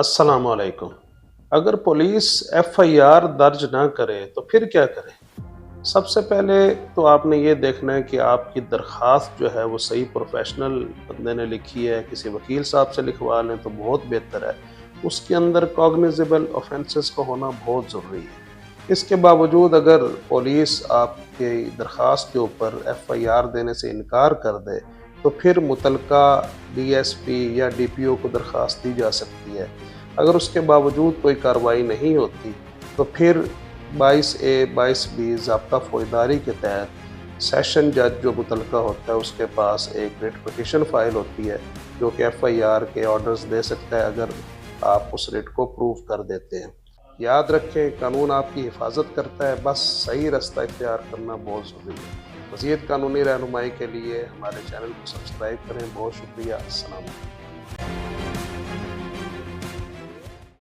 अस्सलाम वालेकुम। अगर पुलिस एफआईआर दर्ज ना करे तो फिर क्या करे? सबसे पहले तो आपने ये देखना है कि आपकी दरख्वास्त जो है वो सही प्रोफेशनल बंदे ने लिखी है, किसी वकील साहब से लिखवा लें तो बहुत बेहतर है। उसके अंदर कॉग्निजेबल ऑफेंसेस का होना बहुत ज़रूरी है। इसके बावजूद अगर पुलिस आपकी दरख्वास्त के ऊपर एफआईआर देने से इनकार कर दे, तो फिर मुतलका डीएसपी या डीपीओ को दरख्वास्त दी जा सकती है। अगर उसके बावजूद कोई कार्रवाई नहीं होती, तो फिर 22A 22B ज़ाब्ता फौजदारी के तहत सेशन जज जो मुतलका होता है उसके पास एक रिट पिटीशन फाइल होती है, जो कि एफआईआर के ऑर्डर्स दे सकता है अगर आप उस रिट को प्रूव कर देते हैं। याद रखें, कानून आपकी हिफाजत करता है, बस सही रास्ता इख्तियार करना बहुत ज़रूरी है। मज़ीद कानूनी रहनुमाई के लिए हमारे चैनल को सब्सक्राइब करें। बहुत शुक्रिया। अस्सलाम वालेकुम।